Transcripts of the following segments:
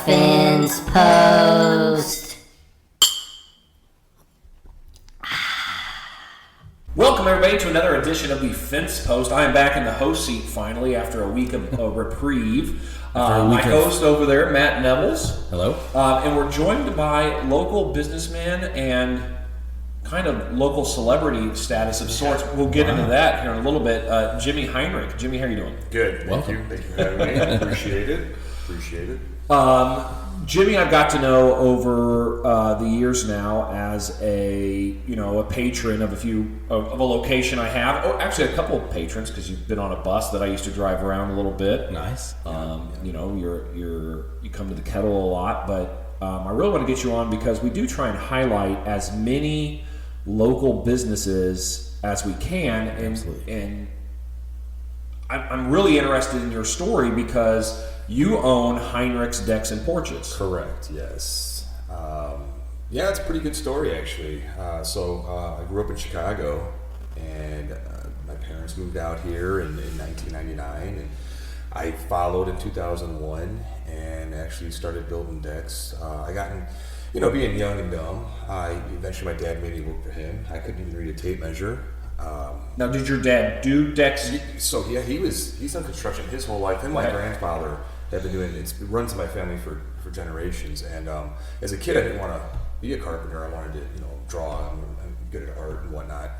Fence Post. Welcome everybody to another edition of the Fence Post. I am back in the host seat finally after a week of reprieve. My host over there, Matt Nevels. Hello. And we're joined by local businessman and kind of local celebrity status of sorts. We'll get into that here in a little bit. Jimmy Heinrich. Jimmy, how are you doing? Good. Welcome. Thank you for having me. Appreciate it. Jimmy, I've got to know over the years now as a patron of a location I have. Oh, actually, a couple of patrons because you've been on a bus that I used to drive around a little bit. Nice. You come to the Kettle a lot, but I really want to get you on because we do try and highlight as many local businesses as we can, and I'm really interested in your story because you own Heinrich Decks and Porches. Correct, yes. It's a pretty good story, actually. I grew up in Chicago, and my parents moved out here in 1999, and I followed in 2001 and actually started building decks. I got in, being young and dumb, eventually my dad made me work for him. I couldn't even read a tape measure. Now, did your dad do decks? He's done construction his whole life. Him and my grandfather have been doing it. It runs in my family for generations. And as a kid, I didn't want to be a carpenter. I wanted to, draw. I'm good at art and whatnot.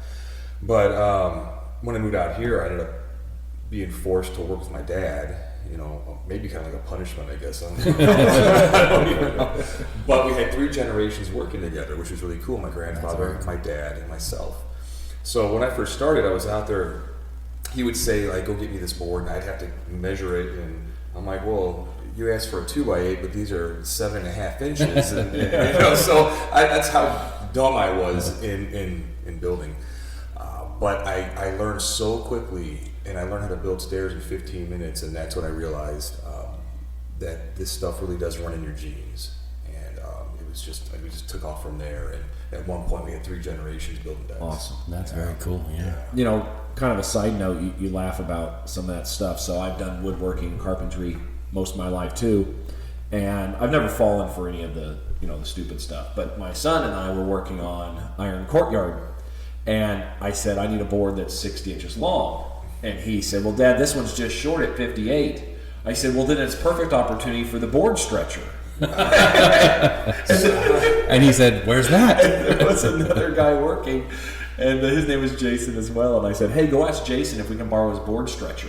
But when I moved out here, I ended up being forced to work with my dad. Maybe kind of like a punishment, I guess. I don't even know. But we had 3 generations working together, which was really cool. My grandfather, my dad, and myself. So when I first started, I was out there. He would say, like, go get me this board, and I'd have to measure it. And I'm like, well, you asked for a 2x8, but these are 7.5 inches. So that's how dumb I was in building. But I learned so quickly, and I learned how to build stairs in 15 minutes, and that's when I realized that this stuff really does run in your genes. And we just took off from there. And at one point, we had 3 generations building decks. Awesome. That's very cool. Yeah. Kind of a side note, you laugh about some of that stuff. So I've done woodworking and carpentry most of my life too, and I've never fallen for any of the the stupid stuff. But my son and I were working on Iron Courtyard, and I said I need a board that's 60 inches long, and he said, well, Dad, this one's just short at 58. I said, well, then it's perfect opportunity for the board stretcher. And he said, where's that? There was another guy working, and his name was Jason as well. And I said, hey, go ask Jason if we can borrow his board stretcher.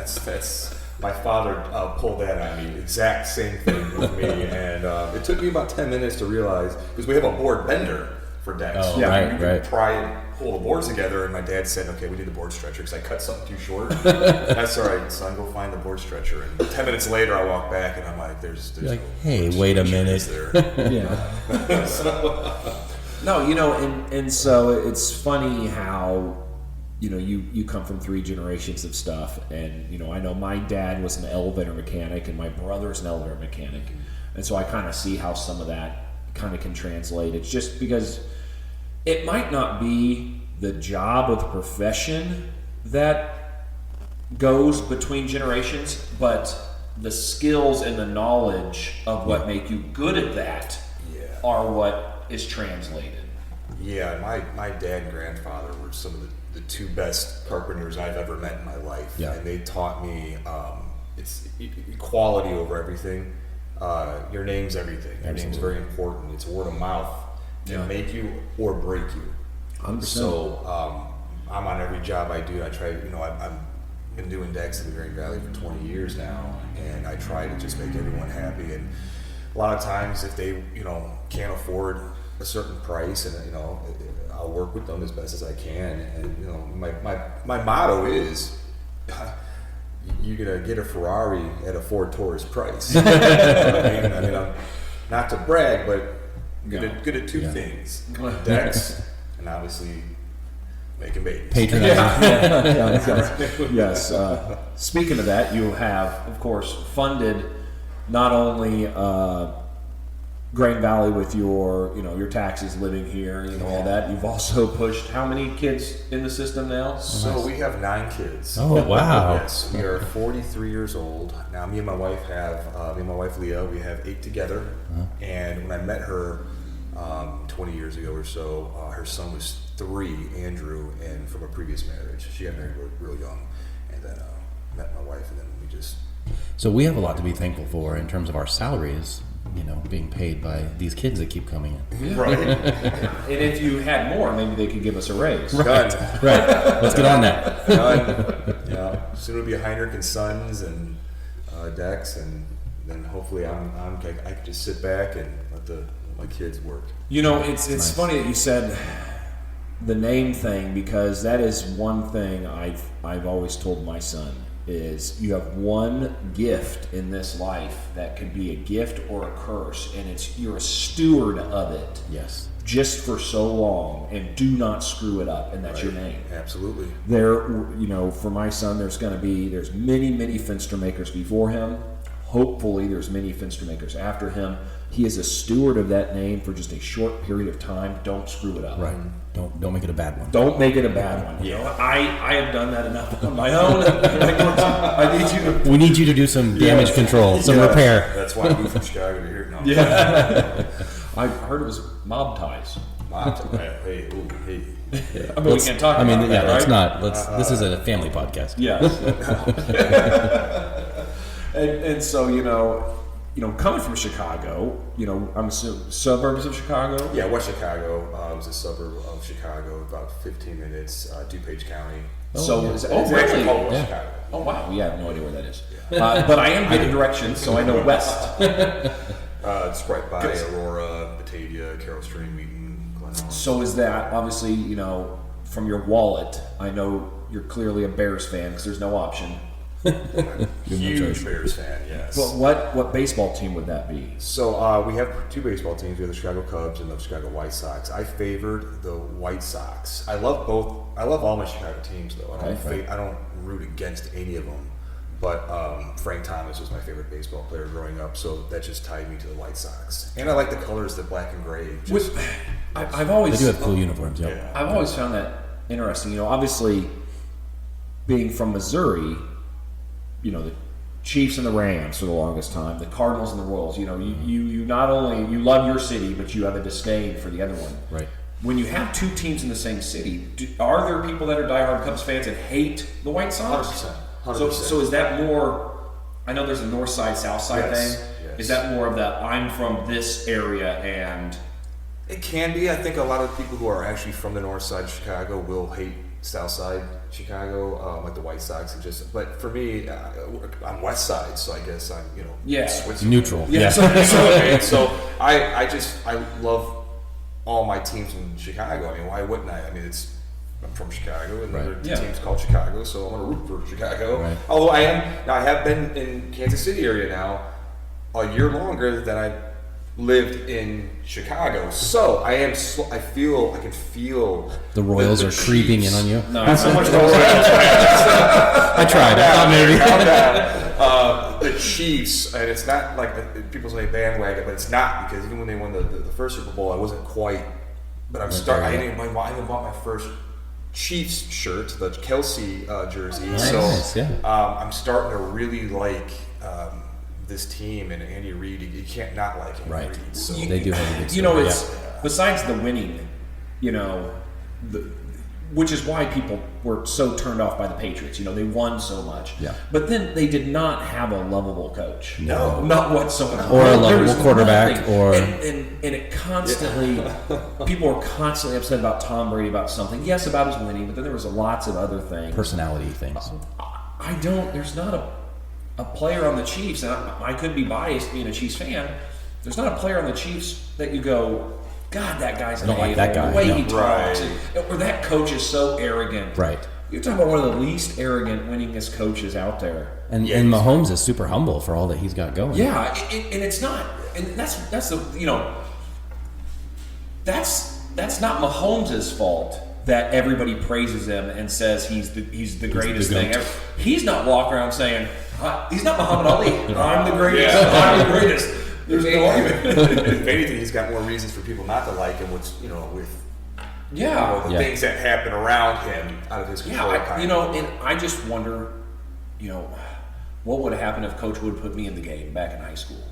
That's my father pulled that on me. Exact same thing with me. And it took me about 10 minutes to realize, because we have a board bender for decks. Oh, right. You can try and pull the boards together, and my dad said, okay, we need the board stretcher because I cut something too short. That's all right, son, go find the board stretcher. And 10 minutes later, I walk back, and I'm like, there's like, no hey, wait a minute. There. Yeah. No, and so it's funny how, you come from 3 generations of stuff, and, I know my dad was an elevator mechanic, and my brother's an elevator mechanic, and so I kind of see how some of that kind of can translate. It's just because it might not be the job or the profession that goes between generations, but the skills and the knowledge of what make you good at that are what is translated. Yeah, my dad and grandfather were some of the 2 best carpenters I've ever met in my life. Yeah. And they taught me it's equality over everything. Your name's everything. Your name's very important. It's word of mouth can make you or break you. 100%. So I'm on every job I do. I try, I've been doing decks in the Green Valley for 20 years now, and I try to just make everyone happy. And a lot of times if they, can't afford a certain price, and I'll work with them as best as I can. And my motto is, you're gonna get a Ferrari at a Ford Taurus price. I mean, I'm not to brag, but good at 2 things: decks and obviously making babies. Patronizing. Yes. Speaking of that, you have, of course, funded not only Grain Valley with your, your taxes living here, all that. You've also pushed how many kids in the system now? So we have 9 kids. Oh, wow. Yes, we are 43 years old. Now me and my wife Leah, we have 8 together. And when I met her 20 years ago or so, her son was 3, Andrew, and from a previous marriage. She got married real young. And then met my wife, and then we just... So we have a lot to be thankful for in terms of our salaries, being paid by these kids that keep coming in. Right. And if you had more, maybe they could give us a raise. Done. Right. Let's get on that. Done. Yeah. Soon it'll be Heinrich and Sons and Decks, and then hopefully I can just sit back and let my kids work. It's Nice. funny that you said the name thing, because that is one thing I've always told my son. Is you have one gift in this life that could be a gift or a curse, and you're a steward of it. Yes. Just for so long, and do not screw it up, and that's your name. Absolutely. For my son, there's many Finster makers before him. Hopefully, there's many Finster makers after him. He is a steward of that name for just a short period of time. Don't screw it up. Right. Don't make it a bad one. Don't make it a bad one. I have done that enough on my own. I need you to. We need you to do some damage control, some repair. That's why I moved from Chicago to here. No. Yeah. I heard it was mob ties. Hey. I mean, we can't talk about that, right? Let's not. This is a family podcast. Yes. and so, coming from Chicago, I'm assuming suburbs of Chicago? Yeah, West Chicago is a suburb of Chicago, about 15 minutes, DuPage County. It's actually really? called West Chicago. Oh, wow. Yeah, I have no idea where that is. But I am getting directions, so I know west. It's right by Aurora, Batavia, Carroll Stream, Wheaton, Glen. So is that, obviously, from your wallet, I know you're clearly a Bears fan because there's no option. Huge Bears fan, yes. But what baseball team would that be? So we have 2 baseball teams. We have the Chicago Cubs and the Chicago White Sox. I favored the White Sox. I love both. I love all my Chicago teams, though. I don't root against any of them. But Frank Thomas was my favorite baseball player growing up, so that just tied me to the White Sox. And I like the colors, the black and gray. I've always They do have cool uniforms. Yeah. I've always found that interesting. Obviously, being from Missouri, the Chiefs and the Rams for the longest time, the Cardinals and the Royals. You not only you love your city, but you have a disdain for the other one. Right. When you have 2 teams in the same city, are there people that are diehard Cubs fans that hate the White Sox? 100%. So is that more? I know there's a north side, south side thing. Yes. Is that more of that? I'm from this area, and It can be. I think a lot of people who are actually from the north side of Chicago will hate south side Chicago, like the White Sox. But for me, I'm west side, so I guess I'm Switzerland. Neutral. Yeah. So I love all my teams in Chicago. I mean, why wouldn't I? I mean, I'm from Chicago, and the team's called Chicago, so I'm going to root for Chicago. Right. Although I have been in Kansas City area now a year longer than I lived in Chicago. So I can feel the Royals are creeping in on you. No, not so much. I tried. I thought maybe. The Chiefs, and it's not like people say bandwagon, but it's not, because even when they won the first Super Bowl, I wasn't quite. But I even bought my first Chiefs shirt, the Kelsey jersey. Nice, so I'm starting to really like this team, and Andy Reid. You can't not like Andy Reid. So they do have a good story. Besides the winning, which is why people were so turned off by the Patriots. They won so much. Yeah. But then they did not have a lovable coach. No. Not whatsoever. Or a lovable quarterback. And it constantly, people were constantly upset about Tom Brady about something. Yes, about his winning, but then there was lots of other things. Personality things. There's not a player on the Chiefs, and I could be biased being a Chiefs fan. There's not a player on the Chiefs that you go, God, that guy's an a-hole. That guy. The way he talks, or that coach is so arrogant. Right. You're talking about one of the least arrogant, winningest coaches out there. And Mahomes is super humble for all that he's got going. Yeah, and it's not, and that's not Mahomes' fault that everybody praises him and says he's the greatest thing ever. He's not walking around saying he's not Muhammad Ali. I'm the greatest. I'm the greatest. There's no argument. If anything, he's got more reasons for people not to like him. With Yeah. the things that happen around him out of his control. And I just wonder, what would have happened if Coach would have put me in the game back in high school?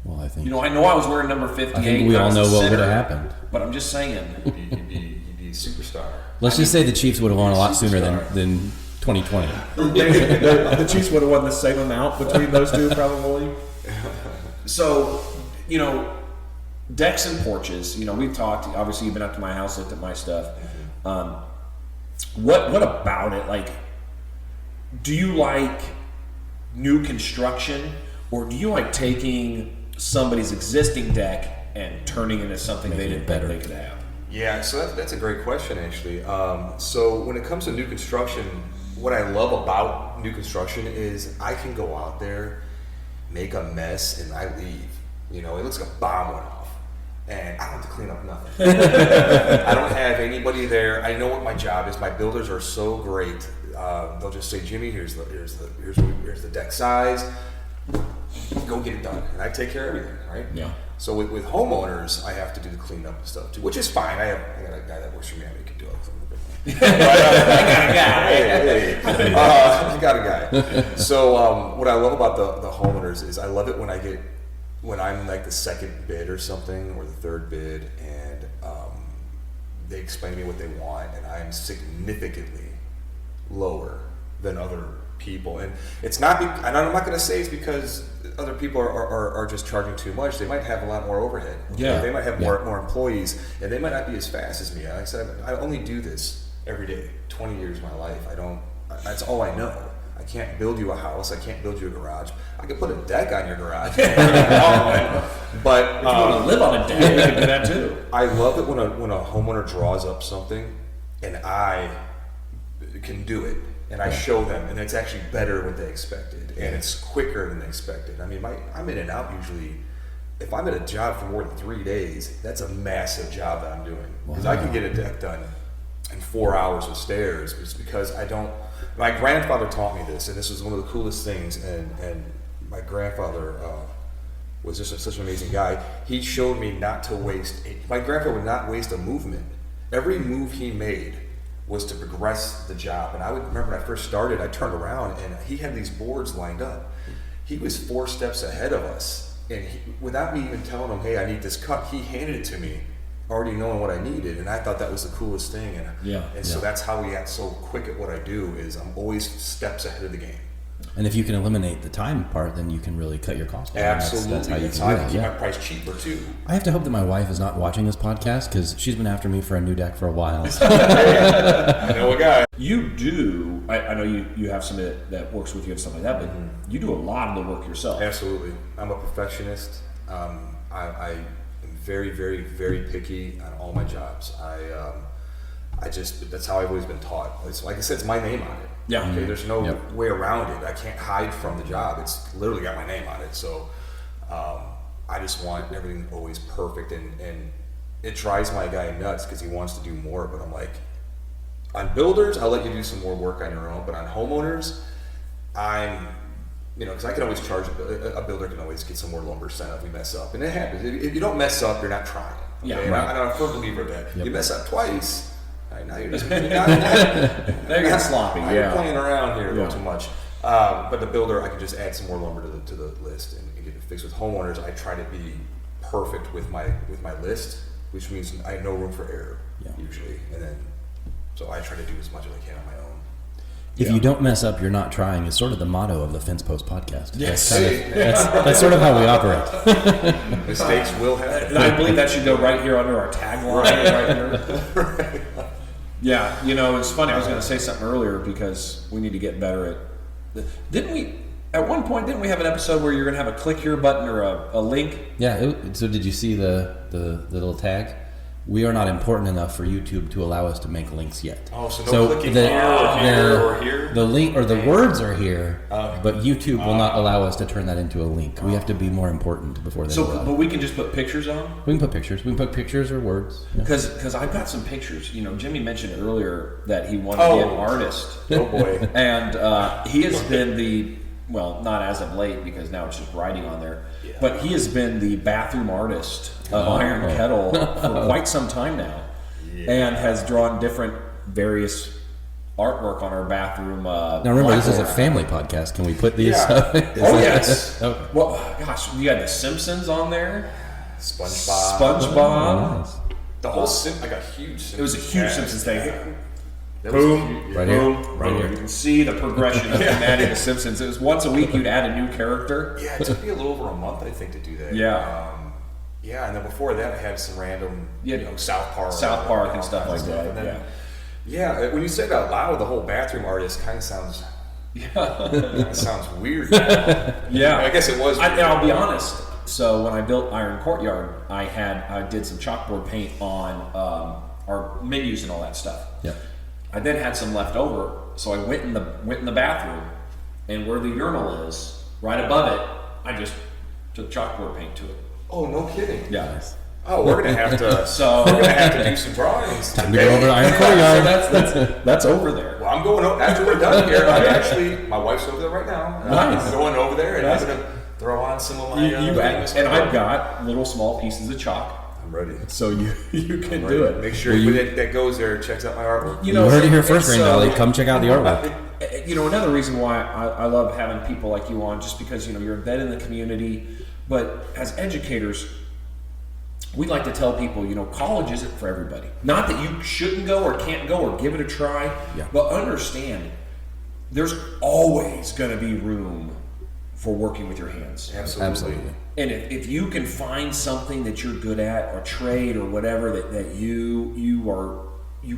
Well, I think. I know I was wearing number 58. I think we all know what would have happened. But I'm just saying. He'd be a superstar. Let's just say the Chiefs would have won a lot sooner than 2020. The Chiefs would have won the same amount between those two, probably. So, Decks and Porches. We've talked. Obviously, you've been up to my house, looked at my stuff. What about it? Like, do you like new construction, or do you like taking somebody's existing deck and turning it into something they didn't think they could have? Yeah, so that's a great question, actually. So when it comes to new construction, what I love about new construction is I can go out there, make a mess, and I leave. It looks like a bomb went off, and I don't have to clean up nothing. I don't have anybody there. I know what my job is. My builders are so great. They'll just say, Jimmy, here's the deck size. Go get it done, and I take care of everything, right? Yeah. So with homeowners, I have to do the cleanup and stuff too, which is fine. I got a guy that works for me. I can do it. I got a guy. So what I love about the homeowners is I love it when I'm like the second bid or something, or the third bid, and they explain to me what they want, and I'm significantly lower than other people. And it's not, and I'm not going to say it's because other people are just charging too much. They might have a lot more overhead. Yeah. They might have more employees, and they might not be as fast as me. Like I said, I only do this every day, 20 years of my life. That's all I know. I can't build you a house. I can't build you a garage. I can put a deck on your garage. But if you want to live on a deck, you can do that too. I love it when a homeowner draws up something and I can do it, and I show them, and it's actually better than they expected, and it's quicker than they expected. I mean, I'm in and out usually. If I'm at a job for more than 3 days, that's a massive job that I'm doing, because I can get a deck done in 4 hours of stairs. It's because my grandfather taught me this, and this was one of the coolest things, and my grandfather was just such an amazing guy. He showed me not to waste my grandfather would not waste a movement. Every move he made was to progress the job. And I would remember when I first started, I turned around and he had these boards lined up. He was 4 steps ahead of us, and without me even telling him, hey, I need this cut, he handed it to me, already knowing what I needed, and I thought that was the coolest thing. And so that's how we got so quick at what I do, is I'm always steps ahead of the game. And if you can eliminate the time part, then you can really cut your costs down. Absolutely. That's how you That's can how do I it. can keep my price cheaper too. I have to hope that my wife is not watching this podcast, because she's been after me for a new deck for a while. I know a guy. You do. I know you have somebody that works with you and stuff like that, but you do a lot of the work yourself. Absolutely. I'm a perfectionist. I am very, very, very picky on all my jobs. That's how I've always been taught. It's, like I said, it's my name on it. Yeah. Okay. There's no way around it. I can't hide from the job. It's literally got my name on it. So I just want everything always perfect, and it drives my guy nuts because he wants to do more. But I'm like, on builders, I'll let you do some more work on your own. But on homeowners, because I can always charge a builder can always get some more lumber sent if we mess up, and it happens. If you don't mess up, you're not trying. Okay? Yeah, And right. I'm a firm believer that you mess up twice. Now you're just They're getting sloppy. You're playing around here a little too much. But the builder, I can just add some more lumber to the list and get it fixed. With homeowners, I try to be perfect with my list, which means I have no room for error usually, and then so I try to do as much as I can on my own. If you don't mess up, you're not trying is sort of the motto of the Fence Post podcast. Yes. That's sort of how we operate. Mistakes will happen. And I believe that should go right here under our tagline. Right here. Yeah, it's funny. I was going to say something earlier because we need to get better at. Didn't we? At one point, didn't we have an episode where you're going to have a click here button or a link? Yeah. So did you see the little tag? We are not important enough for YouTube to allow us to make links yet. Oh, so no clicking here or here? The link or the words are here, but YouTube will not allow us to turn that into a link. We have to be more important before they allow. But we can just put pictures on? We can put pictures. We can put pictures or words. Because I've got some pictures. Jimmy mentioned earlier that he wanted to be an artist. Oh boy. And he has been well, not as of late because now it's just writing on there. Yeah. But he has been the bathroom artist of Iron Kettle for quite some time now, and has drawn different various artwork on our bathroom. Now remember, this is a family podcast. Can we put these? Yeah. Oh yes. Okay. Well, gosh, you had the Simpsons on there. SpongeBob. SpongeBob. Nice. The whole I got huge Simpsons. It was a huge cast. Simpsons thing. That was Boom, huge, Right here. boom, Right boom. here. You can see the progression of him adding the Simpsons. It was once a week you'd add a new character. Yeah, it took me a little over a month, I think, to do that. Yeah. Yeah, and then before that, I had some random, South Park. South Park and stuff like that. And then, Yeah. when you say it out loud, the whole bathroom artist kind of sounds Yeah. sounds weird. Now. Yeah. I guess it was. And I'll be honest. So when I built Iron Courtyard, I did some chalkboard paint on our menus and all that stuff. Yeah. I then had some left over, so I went in the bathroom, and where the urinal is, right above it, I just took chalkboard paint to it. Oh, no kidding. Yeah. Nice. Oh, we're gonna have to. So we're gonna have to do some drawings. Time to go over to Iron Courtyard. that's over there. Well, I'm going after we're done here. My wife's over there right now. Nice. I'm going over there and Nice. I'm gonna throw on some of my. You famous and I've color. got little small pieces of chalk, I'm ready. so you can I'm do ready. it. Make sure Well, you- that goes there. Checks out my artwork. You heard it here and first, Green so- Valley. Come check out the artwork. Another reason why I love having people like you on, just because you're embedded in the community. But as educators, we like to tell people, college isn't for everybody. Not that you shouldn't go or can't go or give it a try, Yeah. but understand there's always going to be room for working with your hands. Absolutely. And if you can find something that you're good at, or trade or whatever that you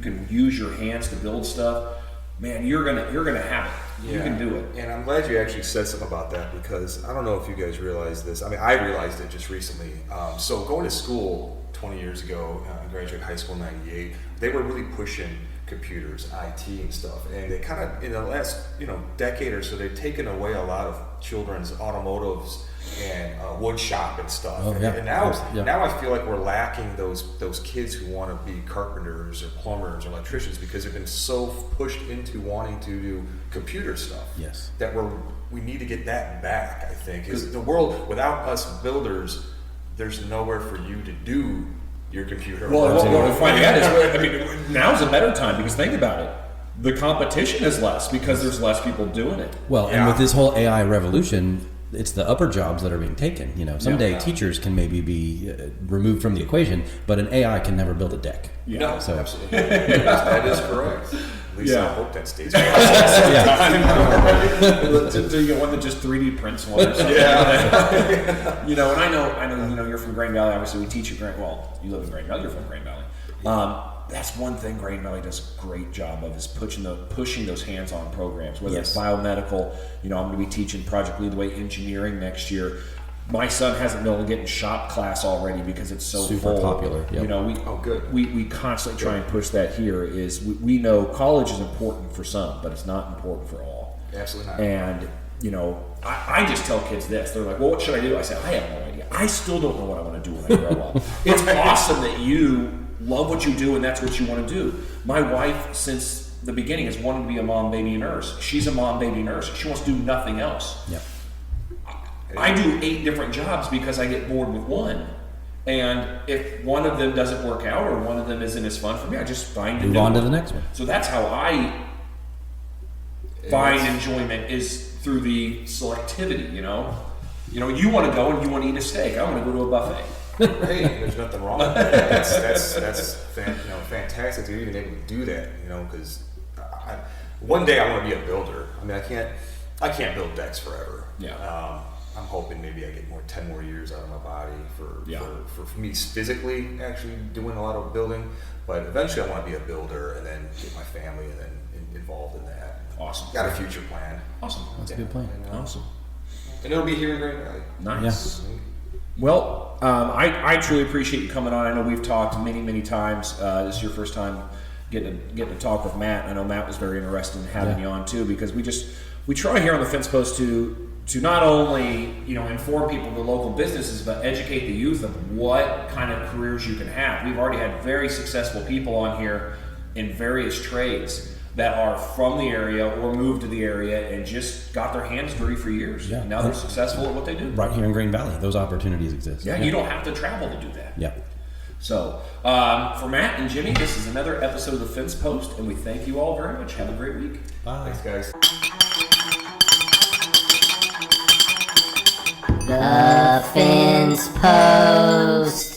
can use your hands to build stuff, man, you're gonna have it. You can do it. And I'm glad you actually said something about that, because I don't know if you guys realize this. I mean, I realized it just recently. So going to school 20 years ago, I graduated high school in '98. They were really pushing computers, IT, and stuff. And they kind of, in the last decade or so, they've taken away a lot of children's automotives and wood shop and stuff. Oh, yeah. And now, Yeah. now I feel like we're lacking those kids who want to be carpenters or plumbers or electricians, because they've been so pushed into wanting to do computer stuff. Yes. That we need to get that back. I think is the world without us builders, there's nowhere for you to do your computer. Well, what we find out is, now's a better time, because think about it. The competition is less because there's less people doing it. Well, and Yeah. with this whole AI revolution, it's the upper jobs that are being taken. Someday Yeah. teachers can maybe be removed from the equation, but an AI can never build a deck. No, So- absolutely. That is correct. At least I Yeah. hope that stays. Do you one that just 3D prints one or something? Yeah. And I know, you're from Grain Valley. Obviously, we teach at you live in Grain Valley. You're from Grain Valley. That's one thing Grain Valley does a great job of, is pushing those hands-on programs. Whether it's biomedical, I'm going to be teaching Project Lead the Way engineering next year. My son hasn't been able to get in shop class already because it's so Super full. popular, yep. Good. We constantly try and push that here. Is we know college is important for some, but it's not important for all. Absolutely not. And I just tell kids this. They're like, well, what should I do? I say, I have no idea. I still don't know what I want to do when I grow up. It's awesome that you love what you do and that's what you want to do. My wife, since the beginning, has wanted to be a mom, baby nurse. She's a mom, baby nurse. She wants to do nothing else. Yep. I do 8 different jobs because I get bored with one. And if one of them doesn't work out or one of them isn't as fun for me, I just find Move on to the next one. So that's how I find enjoyment, is through the selectivity. You want to go and you want to eat a steak. I want to go to a buffet. Hey, there's nothing wrong with that. That's fantastic to be even able to do that. Because one day I want to be a builder. I mean, I can't build decks forever. Yeah. I'm hoping maybe I get 10 more years out of my body for me physically actually doing a lot of building. But eventually I want to be a builder and then get my family and then involved in that. Awesome. Got a future plan. Awesome. That's a good plan. And, Awesome. And it'll be here in Grain Valley. Nice. Well, I truly appreciate you coming on. I know we've talked many, many times. This is your first time getting to talk with Matt. I know Matt was very interested in having you on too, because we try here on the Fence Post to not only inform people of the local businesses, but educate the youth of what kind of careers you can have. We've already had very successful people on here in various trades. that are from the area or moved to the area and just got their hands dirty for years. Yeah. And now they're successful at what they do. Right here in Green Valley, those opportunities exist. Yeah, you don't have to travel to do that. Yeah. So, for Matt and Jimmy, this is another episode of The Fence Post, and we thank you all very much. Have a great week. Bye. Thanks, guys. The Fence Post.